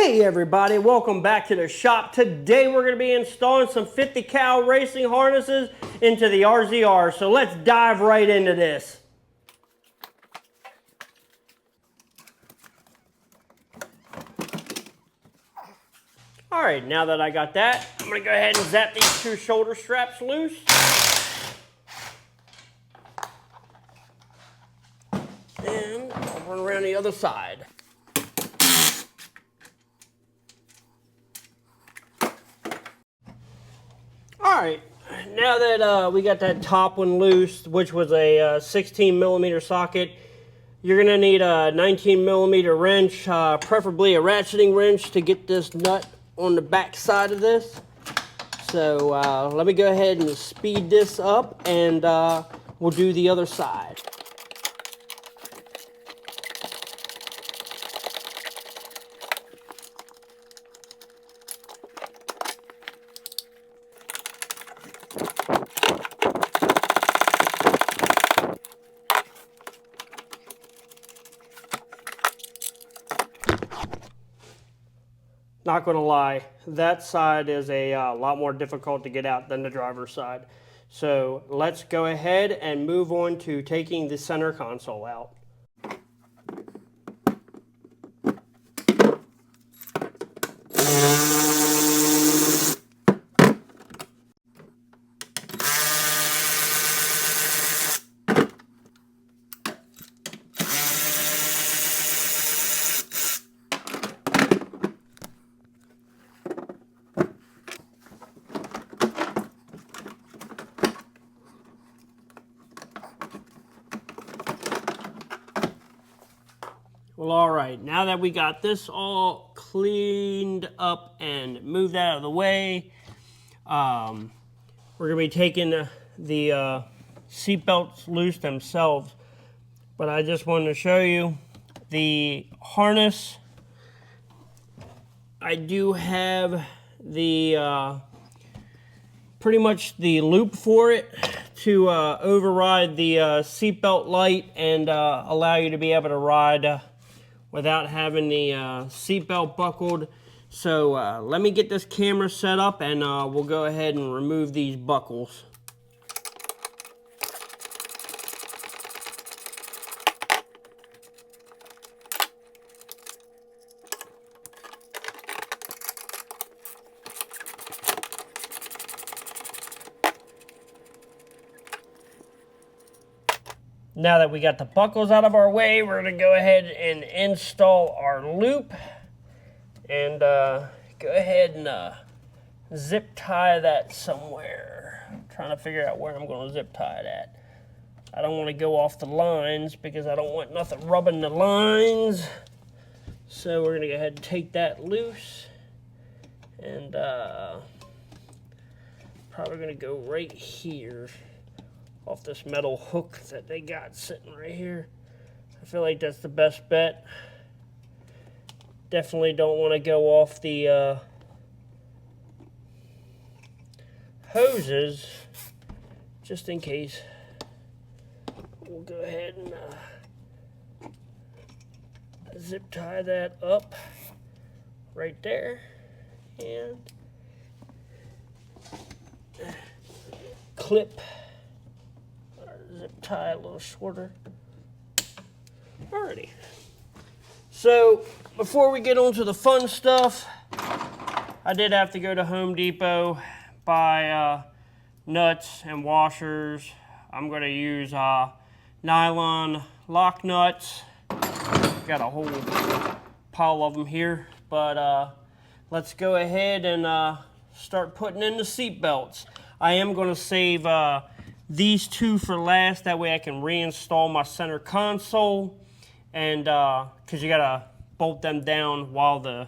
Hey everybody, welcome back to the shop. Today we're going to be installing some 50 cal racing harnesses into the RZR. So let's dive right into this. Alright, now that I got that, I'm going to go ahead and zap these two shoulder straps loose. And I'll run around the other side. Alright, now that we got that top one loose, which was a 16 millimeter socket, you're going to need a 19 millimeter wrench, preferably a ratcheting wrench to get this nut on the back side of this. So let me go ahead and speed this up and we'll do the other side. Not going to lie, that side is a lot more difficult to get out than the driver's side. So let's go ahead and move on to taking the center console out. Well, all right, now that we got this all cleaned up and moved out of the way, we're going to be taking the seat belts loose themselves. But I just wanted to show you the harness. I do have the pretty much the loop for it to override the seatbelt light and allow you to be able to ride without having the seatbelt buckled. So let me get this camera set up and we'll go ahead and remove these buckles. Now that we got the buckles out of our way, we're going to go ahead and install our loop. And go ahead and zip tie that somewhere. I'm trying to figure out where I'm going to zip tie it at. I don't want to go off the lines because I don't want nothing rubbing the lines. So we're going to go ahead and take that loose. And probably going to go right here, off this metal hook that they got sitting right here. I feel like that's the best bet. Definitely don't want to go off the hoses, just in case. We'll go ahead and zip tie that up right there and clip. Zip tie a little shorter. Alrighty. So before we get on to the fun stuff, I did have to go to Home Depot, buy nuts and washers. I'm going to use nylon lock nuts. Got a whole pile of them here, but let's go ahead and start putting in the seat belts. I am going to save these two for last, that way I can reinstall my center console, and because you gotta bolt them down while the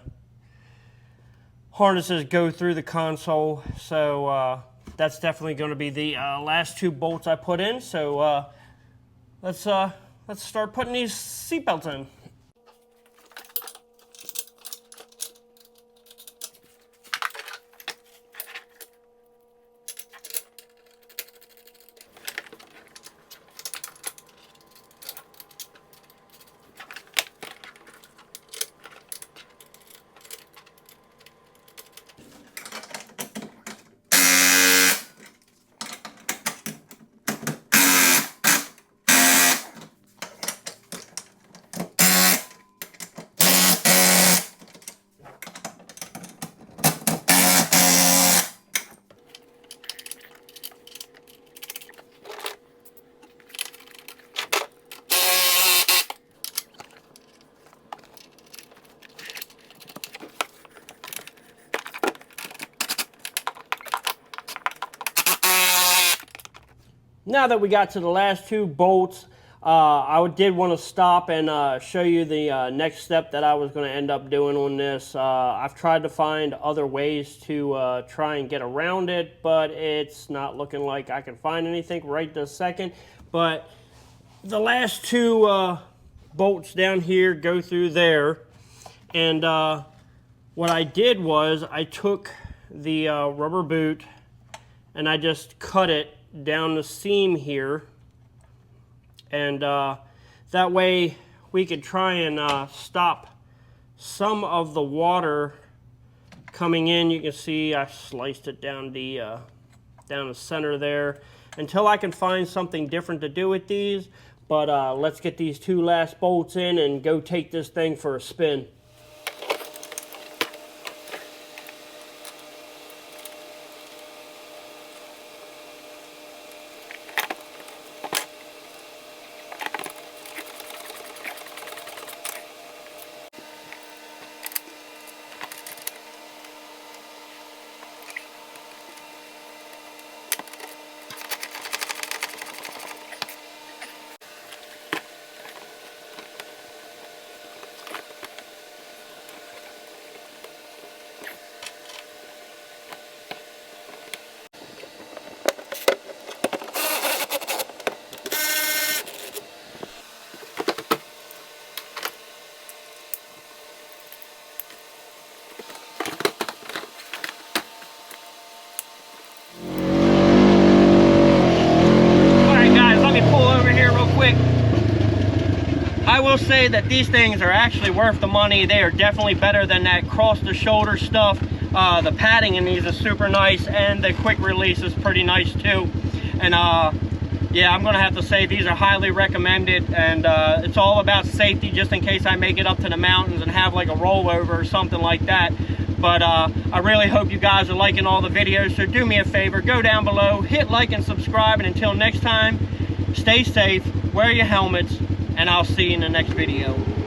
harnesses go through the console. So that's definitely going to be the last two bolts I put in. So let's start putting these seatbelts in. now that we got to the last 2 bolts, I did want to stop and show you the next step that I was going to end up doing on this. I've tried to find other ways to try and get around it, but it's not looking like I can find anything right this second. But the last 2 bolts down here go through there, and what I did was I took the rubber boot and I just cut it down the seam here, and that way we could try and stop some of the water coming in. You can see I sliced it down the center there until I can find something different to do with these. But let's get these 2 last bolts in and go take this thing for a spin. I will say that these things are actually worth the money. They are definitely better than that cross the shoulder stuff. The padding in these is super nice, and the quick release is pretty nice too. And yeah, I'm gonna have to say these are highly recommended, and it's all about safety, just in case I make it up to the mountains and have like a rollover or something like that. But I really hope you guys are liking all the videos, so do me a favor, go down below, hit like and subscribe, and until next time, stay safe, wear your helmets, and I'll see you in the next video.